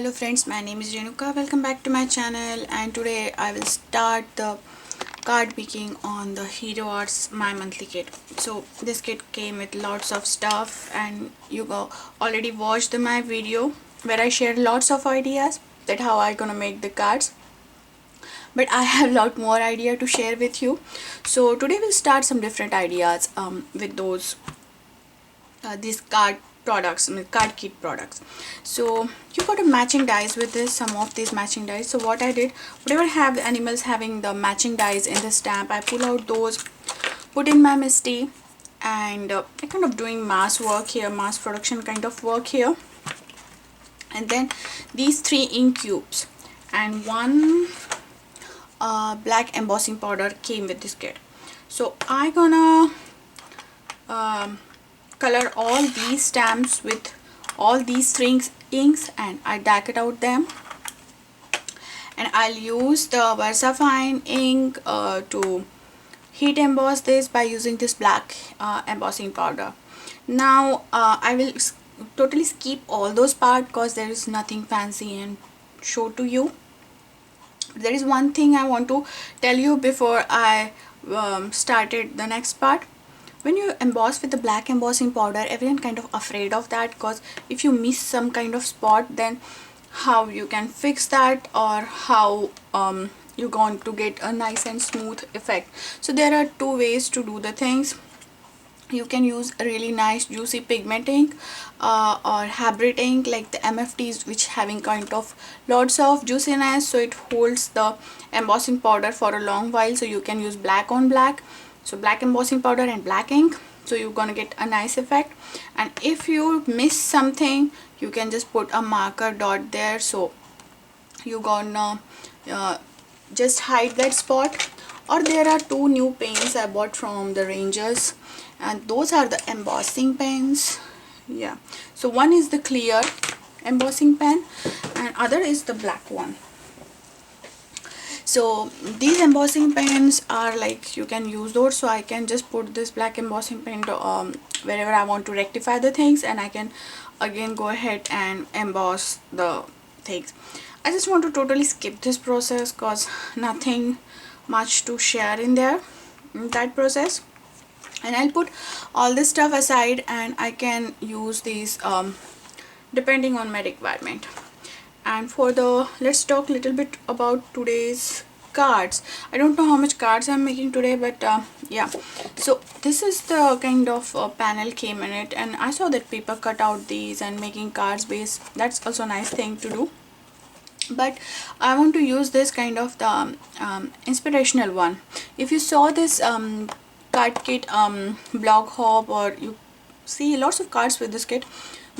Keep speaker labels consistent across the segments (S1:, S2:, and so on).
S1: Hello friends, my name is Renuka. Welcome back to my channel, and today I will start the card making on the Hero Arts My Monthly Kit. So this kit came with lots of stuff, and you already watched my video where I shared lots of ideas that how I gonna make the cards. But I have lot more idea to share with you. So today we'll start some different ideas with those these card kit products. So you got a matching dies with this, some of these matching dies. So what I did, whatever have the animals having the matching dies in the stamp, I pull out those, put in my misty, and I kind of doing mass work here, mass production kind of work here. And then these 3 ink cubes and one black embossing powder came with this kit. So I gonna color all these stamps with all these 3 inks, and I deck it out them, and I'll use the VersaFine ink to heat emboss this by using this black embossing powder. Now I will totally skip all those parts because there is nothing fancy and show to you. There is one thing I want to tell you before I started the next part. When you emboss with the black embossing powder, everyone kind of afraid of that, because if you miss some kind of spot, then how you can fix that, or how you're going to get a nice and smooth effect. So there are 2 ways to do the things. You can use a really nice juicy pigment ink or hybrid ink like the MFTs, which having kind of lots of juiciness, so it holds the embossing powder for a long while. So you can use black on black, so black embossing powder and black ink, so you're gonna get a nice effect. And if you miss something, you can just put a marker dot there, so you're gonna just hide that spot. Or there are 2 new pens I bought from the Rangers, and those are the embossing pens. Yeah, so one is the clear embossing pen and other is the black one. So these embossing pens are like, you can use those, so I can just put this black embossing pen to, wherever I want to rectify the things, and I can again go ahead and emboss the things. I just want to totally skip this process because nothing much to share in there in that process, and I'll put all this stuff aside, and I can use these depending on my requirement. And for the, let's talk a little bit about today's cards. I don't know how much cards I'm making today, but yeah, so this is the kind of panel came in it, and I saw that people cut out these and making cards base. That's also a nice thing to do, but I want to use this kind of the inspirational one. If you saw this card kit blog hop, or you see lots of cards with this kit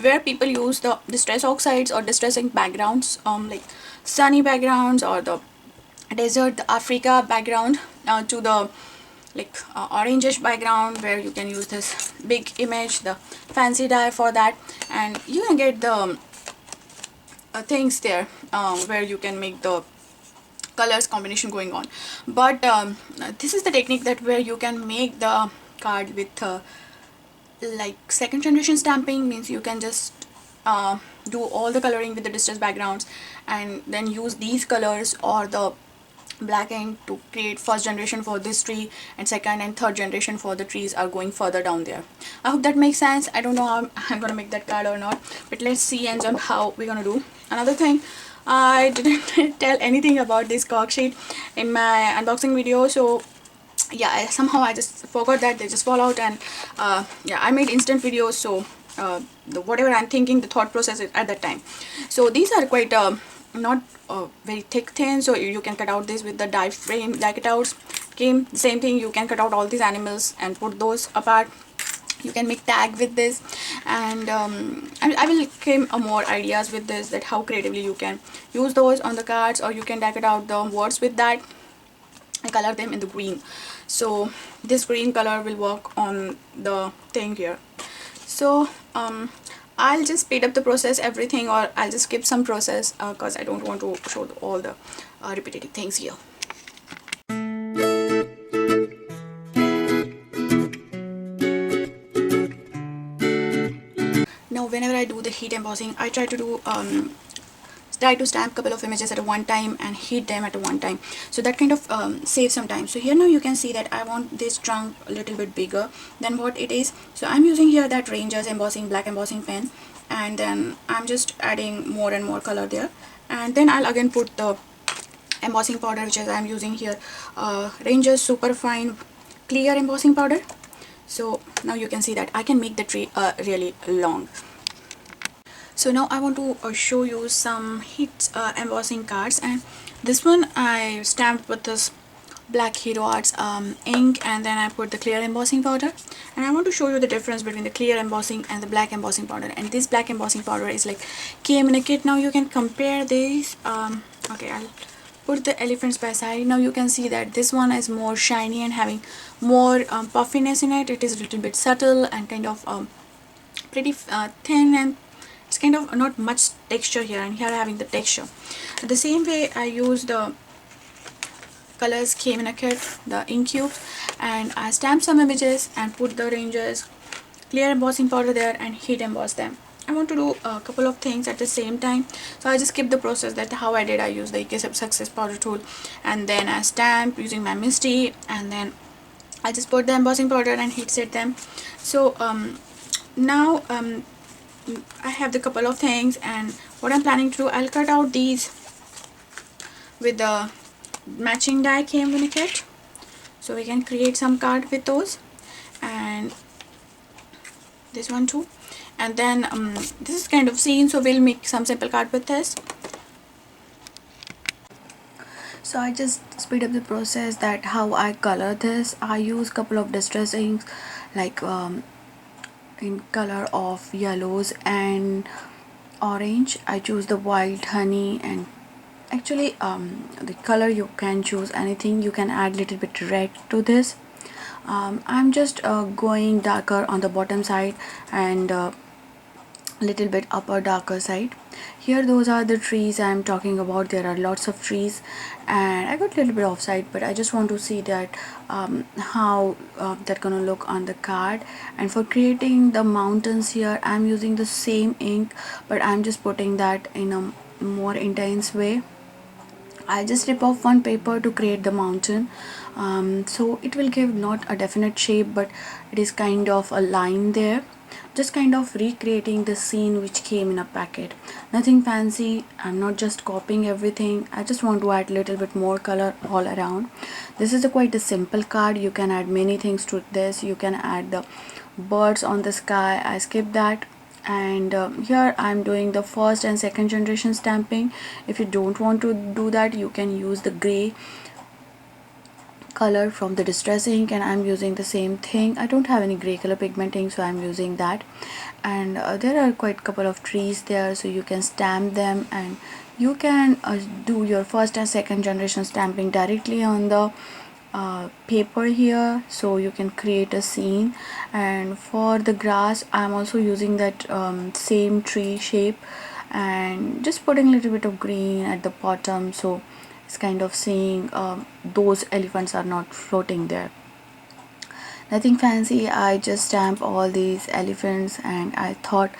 S1: where people use the distress oxides or distress ink backgrounds, like sunny backgrounds or the desert, the Africa background, to the like orangish background, where you can use this big image, the fancy dye for that, and you can get the things there where you can make the colors combination going on. But this is the technique that where you can make the card with like 2nd generation stamping, means you can just do all the coloring with the distress backgrounds and then use these colors or the black ink to create 1st generation for this tree, and 2nd and 3rd generation for the trees are going further down there. I hope that makes sense. I don't know how I'm gonna make that card or not, but let's see and jump how we're gonna do. Another thing, I didn't tell anything about this cork sheet in my unboxing video, so yeah, somehow I just forgot that, they just fall out. And yeah, I made instant videos, so whatever I'm thinking, the thought process is at that time. So these are quite not very thick thin, so you can cut out this with the die frame, die cutouts came. Same thing, you can cut out all these animals and put those apart. You can make tag with this, and I will came more ideas with this, that how creatively you can use those on the cards, or you can deck it out the words with that and color them in the green. So this green color will work on the thing here. So I'll just speed up the process everything, or I'll just skip some process because I don't want to show all the repetitive things here. Now whenever I do the heat embossing, I try to do try to stamp couple of images at one time and heat them at one time, so that kind of saves some time. So here now you can see that I want this trunk a little bit bigger than what it is, so I'm using here that Ranger's embossing black embossing pen, and then I'm just adding more and more color there, and then I'll again put the embossing powder, which is I'm using here Ranger's super fine clear embossing powder. So now you can see that I can make the tree really long. So now I want to show you some heat embossing cards, and this one I stamped with this black Hero Arts ink, and then I put the clear embossing powder, and I want to show you the difference between the clear embossing and the black embossing powder. And this black embossing powder is like came in a kit. Now you can compare these. Okay, I'll put the elephants by side. Now you can see that this one is more shiny and having more puffiness in it. It is a little bit subtle and kind of pretty thin, and it's kind of not much texture here, and here having the texture. The same way I use the colors came in a kit, the ink cubes, and I stamped some images and put the Ranger's clear embossing powder there and heat emboss them. I want to do a couple of things at the same time, so I just skipped the process. That how I did. I used the EK Success powder tool, and then I stamped using my Misty, and then I just put the embossing powder and heat set them. So now I have the couple of things, and what I'm planning to do, I'll cut out these with the matching die came in a kit, so we can create some card with those, and this one too. And then this is kind of scene, so we'll make some simple card with this. So I just speed up the process that how I color this. I use couple of distress inks, like in color of yellows and orange. I choose the Wild Honey, and actually the color you can choose anything. You can add little bit red to this. I'm just going darker on the bottom side and little bit upper darker side. Here those are the trees I'm talking about. There are lots of trees, and I got a little bit offside, but I just want to see that how that gonna look on the card. And for creating the mountains here, I'm using the same ink, but I'm just putting that in a more intense way. I just rip off one paper to create the mountain, so it will give not a definite shape, but it is kind of a line there, just kind of recreating the scene which came in a packet. Nothing fancy. I'm not just copying everything. I just want to add a little bit more color all around. This is quite a simple card. You can add many things to this. You can add the birds on the sky. I skipped that. And here I'm doing the first and second generation stamping. If you don't want to do that, you can use the gray color from the distress ink, and I'm using the same thing. I don't have any gray color pigmenting, so I'm using that. And there are quite a couple of trees there, so you can stamp them, and you can do your first and second generation stamping directly on the paper here, so you can create a scene. And for the grass, I'm also using that same tree shape and just putting a little bit of green at the bottom, so it's kind of seeing those elephants are not floating there. Nothing fancy. I just stamp all these elephants, and I thought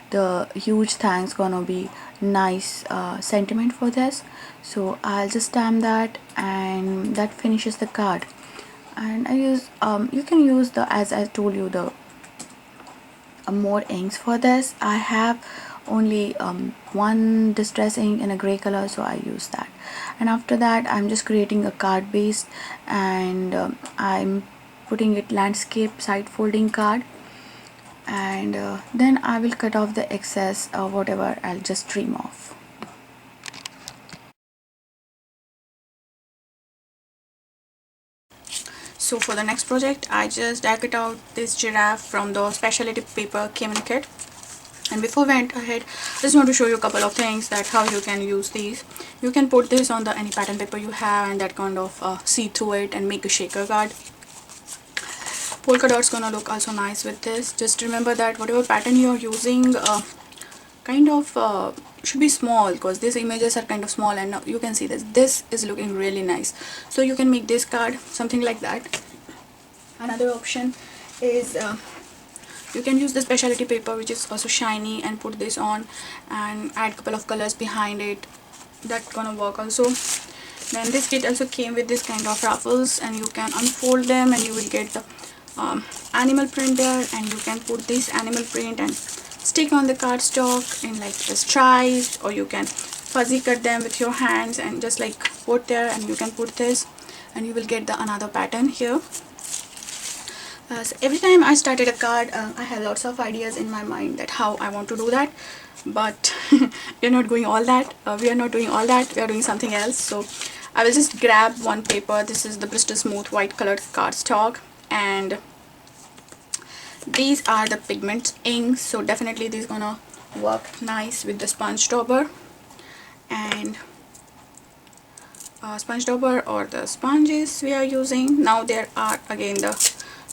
S1: the huge thanks gonna be nice sentiment for this, so I'll just stamp that, and that finishes the card. And I use you can use the, as I told you, the more inks for this. I have only one distress ink in a gray color, so I use that. And after that, I'm just creating a card base, and I'm putting it landscape side folding card, and then I will cut off the excess whatever I'll just trim off. So for the next project, I just cut out this giraffe from the specialty paper came in kit. And before we went ahead, I just want to show you a couple of things that how you can use these. You can put this on the any pattern paper you have, and that kind of see through it and make a shaker card. Polka dots gonna look also nice with this. Just remember that whatever pattern you're using kind of should be small, because these images are kind of small, and now you can see this is looking really nice. So you can make this card something like that. Another option is You can use the specialty paper which is also shiny and put this on and add couple of colors behind it. That's gonna work also. Then this kit also came with this kind of ruffles, and you can unfold them and you will get the animal print there, and you can put this animal print and stick on the cardstock in like the stripes, or you can fuzzy cut them with your hands and just like put there, and you can put this and you will get the another pattern here. So every time I started a card, I have lots of ideas in my mind that how I want to do that, but we are not doing all that. We are doing something else. So I will just grab one paper. This is the Bristol Smooth white colored cardstock, and these are the pigment inks, so definitely this is gonna work nice with the sponge dauber. And sponge dauber or the sponges we are using. Now there are again the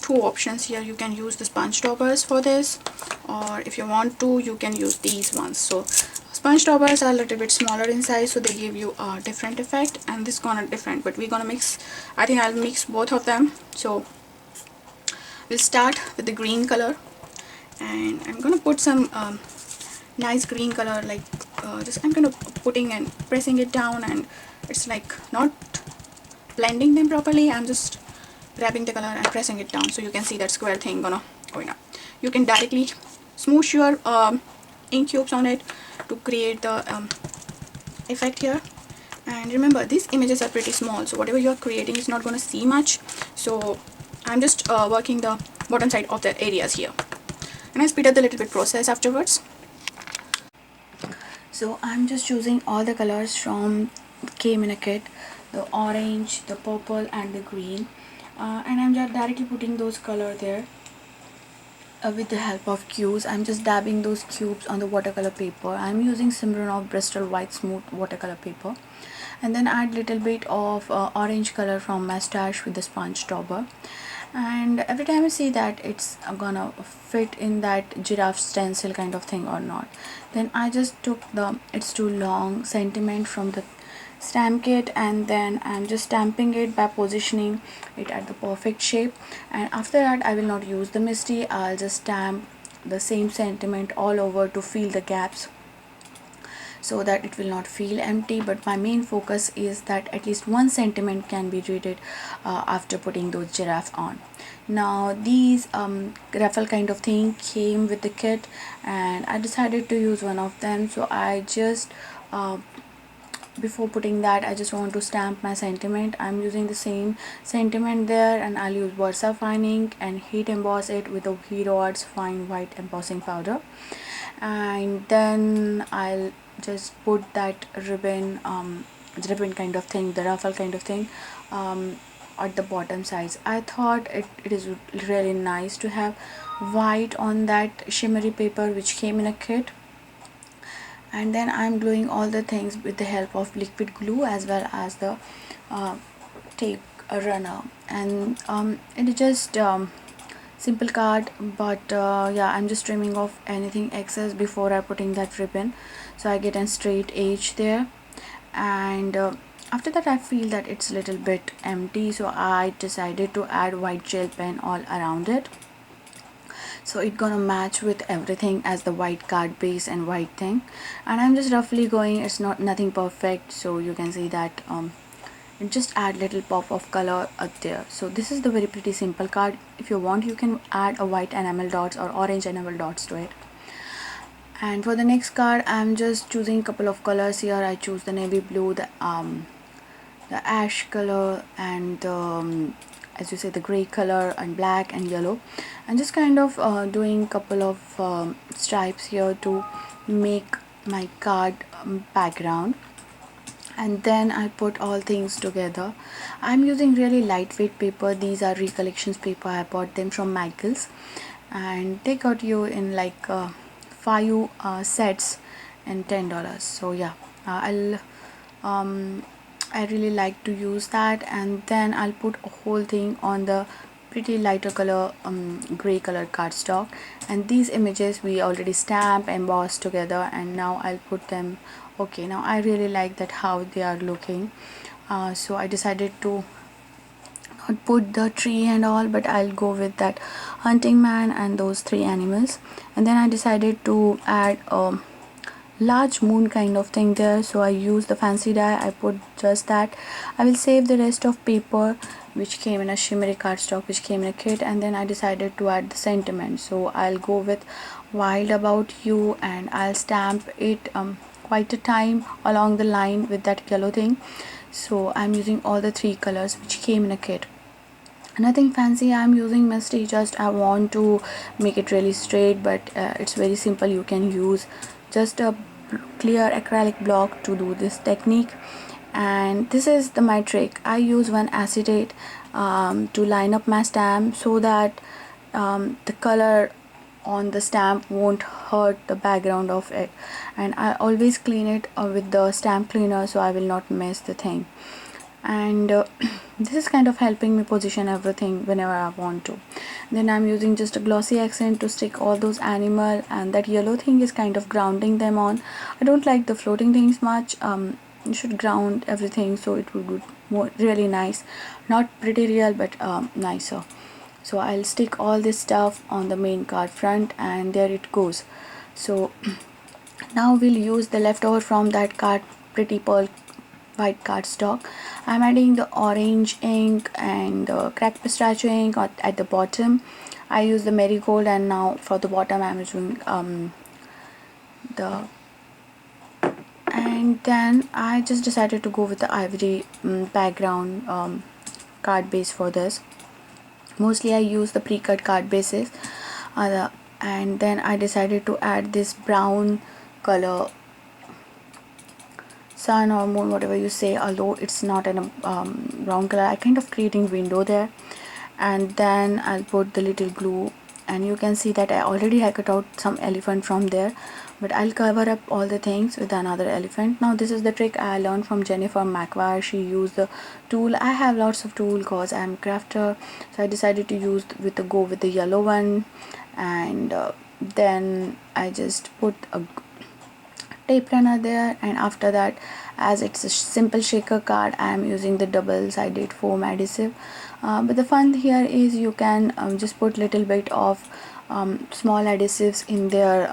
S1: two options here. You can use the sponge daubers for this, or if you want to, you can use these ones. So sponge daubers are a little bit smaller in size, so they give you a different effect, and this gonna different, but we're gonna mix. I think I'll mix both of them. So we'll start with the green color, and I'm gonna put some nice green color, like just I'm gonna putting and pressing it down, and it's like not blending them properly. I'm just grabbing the color and pressing it down, so you can see that square thing gonna going up. You can directly smoosh your ink cubes on it to create the effect here. And remember, these images are pretty small, so whatever you're creating is not going to see much. So I'm just working the bottom side of the areas here, and I speed up the little bit process afterwards. So I'm just choosing all the colors from came in a kit, the orange, the purple and the green, and I'm just directly putting those color there with the help of cubes. I'm just dabbing those cubes on the watercolor paper. I'm using Simran Bristol White Smooth watercolor paper, and then add little bit of orange color from my stash with the sponge dauber. And every time I see that it's gonna fit in that giraffe stencil kind of thing or not, then I just took the it's too long sentiment from the stamp kit, and then I'm just stamping it by positioning it at the perfect shape. And after that, I will not use the misty. I'll just stamp the same sentiment all over to fill the gaps, so that it will not feel empty. But my main focus is that at least one sentiment can be read after putting those giraffe on. Now these raffle kind of thing came with the kit, and I decided to use one of them. So I just before putting that, I just want to stamp my sentiment. I'm using the same sentiment there, and I'll use Versa fine ink and heat emboss it with the Hero Arts fine white embossing powder. And then I'll just put that ribbon kind of thing, the ruffle kind of thing, at the bottom sides. I thought it is really nice to have white on that shimmery paper which came in a kit. And then I'm gluing all the things with the help of liquid glue as well as the tape runner. And it is just simple card, but yeah, I'm just trimming off anything excess before I putting that ribbon, so I get a straight edge there. And after that, I feel that it's a little bit empty, so I decided to add white gel pen all around it, so it's gonna match with everything as the white card base and white thing. And I'm just roughly going, it's not nothing perfect, so you can see that and just add little pop of color up there. So this is the very pretty simple card. If you want, you can add a white enamel dots or orange enamel dots to it. And for the next card, I'm just choosing a couple of colors here. I choose the navy blue, the ash color, and as you say, the gray color, and black and yellow. I'm just kind of doing a couple of stripes here to make my card background. And then I put all things together. I'm using really lightweight paper. These are recollections paper. I bought them from Michaels, and they got you in like 5 sets and $10. So yeah, I really like to use that. And then I'll put a whole thing on the pretty lighter color gray color cardstock. And these images we already stamp embossed together, and now I'll put them. Okay, now I really like that how they are looking, so I decided to not put the tree and all, but I'll go with that hunting man and those three animals. And then I decided to add a large moon kind of thing there, so I used the fancy dye. I put just that. I will save the rest of paper which came in a shimmery cardstock which came in a kit, and then I decided to add the sentiment. So I'll go with wild about you, and I'll stamp it quite a time along the line with that yellow thing. So I'm using all the three colors which came in a kit. Nothing fancy I'm using, misty, just I want to make it really straight, but it's very simple. You can use just a clear acrylic block to do this technique. And this is my trick. I use one acetate to line up my stamp so that the color on the stamp won't hurt the background of it, and I always clean it with the stamp cleaner so I will not mess the thing. And this is kind of helping me position everything whenever I want to. Then I'm using just a glossy accent to stick all those animal, and that yellow thing is kind of grounding them on. I don't like the floating things much. You should ground everything so it will be more really nice, not pretty real, but nicer. So I'll stick all this stuff on the main card front, and there it goes. So now we'll use the leftover from that card, pretty pearl white cardstock. I'm adding the orange ink and the cracked pistachio ink at the bottom. I use the marigold, and now for the bottom I'm using the and then I just decided to go with the ivory background card base for this. Mostly I use the pre-cut card bases, and then I decided to add this brown color, sun or moon, whatever you say, although it's not in a brown color. I kind of creating window there, and then I'll put the little glue, and you can see that I already had cut out some elephant from there, but I'll cover up all the things with another elephant. Now this is the trick I learned from Jennifer McVire. She used the tool. I have lots of tool because I'm a crafter, so I decided to go with the yellow one, and then I just put a tape runner there, and after that, as it's a simple shaker card, I am using the double-sided foam adhesive. But the fun here is you can just put little bit of small adhesives in their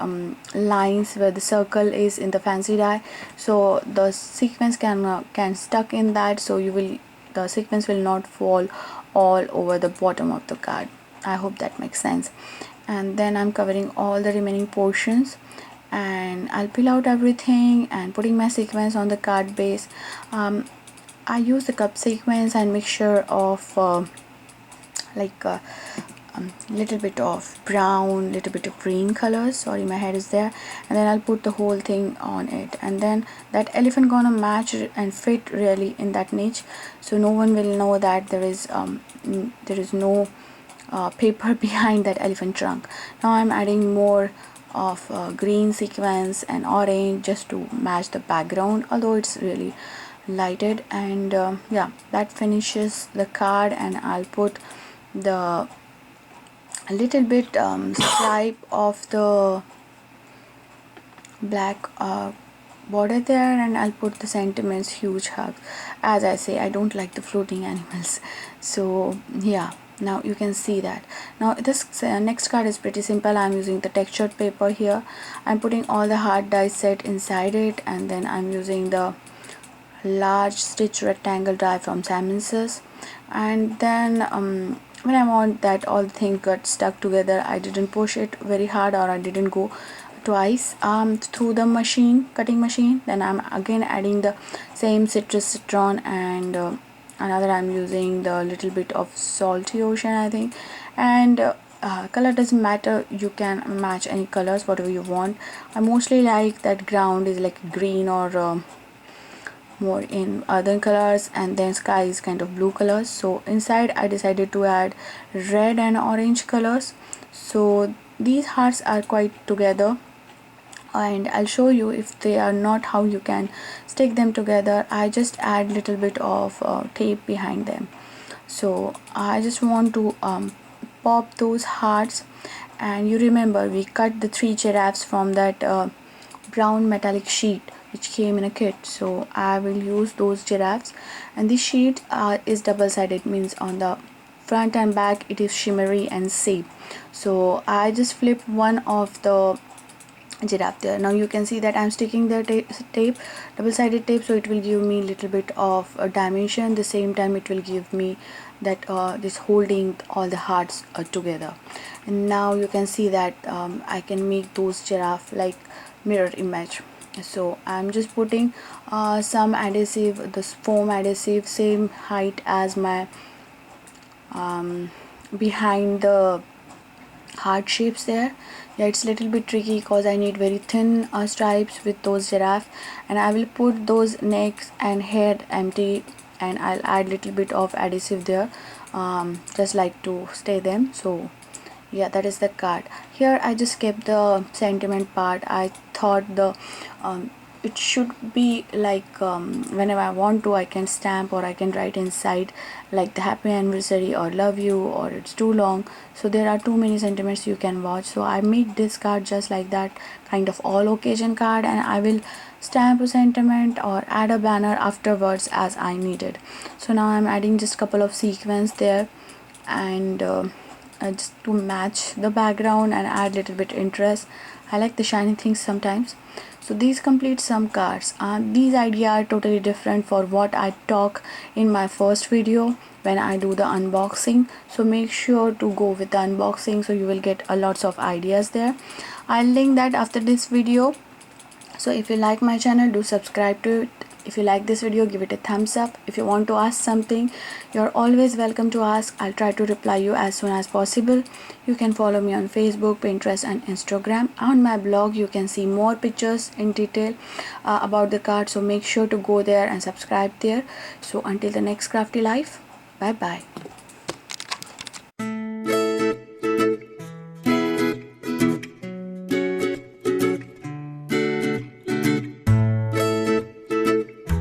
S1: lines where the circle is in the fancy dye, so the sequence can stuck in that, so the sequence will not fall all over the bottom of the card. I hope that makes sense. And then I'm covering all the remaining portions, and I'll peel out everything and putting my sequence on the card base. I use the cup sequence and mixture of like little bit of brown, little bit of green colors. Sorry, my head is there. And then I'll put the whole thing on it, and then that elephant gonna match and fit really in that niche, so no one will know that there is no paper behind that elephant trunk. Now I'm adding more of green sequence and orange just to match the background, although it's really lighted. And yeah, that finishes the card, and I'll put the a little bit stripe of the black border there, and I'll put the sentiments huge hug. As I say, I don't like the floating animals, so yeah, now you can see that. Now this next card is pretty simple. I'm using the textured paper here. I'm putting all the hard die set inside it, and then I'm using the large stitch rectangle die from Simons's. And then when I want that all the things got stuck together, I didn't push it very hard, or I didn't go twice through the cutting machine. Then I'm again adding the same citrus citron, and another I'm using the little bit of salty ocean, I think. And color doesn't matter, you can match any colors whatever you want. I mostly like that ground is like green or more in other colors, and then sky is kind of blue colors. So inside I decided to add red and orange colors, so these hearts are quite together, and I'll show you if they are not how you can stick them together. I just add little bit of tape behind them. So I just want to pop those hearts, and you remember we cut the three giraffes from that brown metallic sheet. which came in a kit, so I will use those giraffes. And the sheet is double-sided, means on the front and back it is shimmery and safe. So I just flip one of the giraffe there. Now you can see that I'm sticking the tape, double-sided tape, so it will give me little bit of dimension. The same time it will give me that this holding all the hearts together. And now you can see that I can make those giraffe like mirror image. So I'm just putting some adhesive, this foam adhesive, same height as my behind the heart shapes there. Yeah, it's a little bit tricky because I need very thin stripes with those giraffe, and I will put those necks and head empty, and I'll add little bit of adhesive there, just like to stay them. So yeah, that is the card. Here I just kept the sentiment part. I thought the it should be like whenever I want to, I can stamp or I can write inside like the happy anniversary or love you, or it's too long. So there are too many sentiments you can watch. So I made this card just like that, kind of all occasion card, and I will stamp a sentiment or add a banner afterwards as I needed. So now I'm adding just couple of sequins there, and just to match the background and add little bit interest. I like the shiny things sometimes. So these complete some cards. These ideas are totally different for what I talk in my first video when I do the unboxing. So make sure to go with the unboxing, so you will get a lots of ideas there. I'll link that after this video. So if you like my channel, do subscribe to it. If you like this video, give it a thumbs up. If you want to ask something, you're always welcome to ask. I'll try to reply you as soon as possible. You can follow me on Facebook, Pinterest and Instagram. On my blog you can see more pictures in detail about the card, so make sure to go there and subscribe there. So until the next crafty life, bye bye.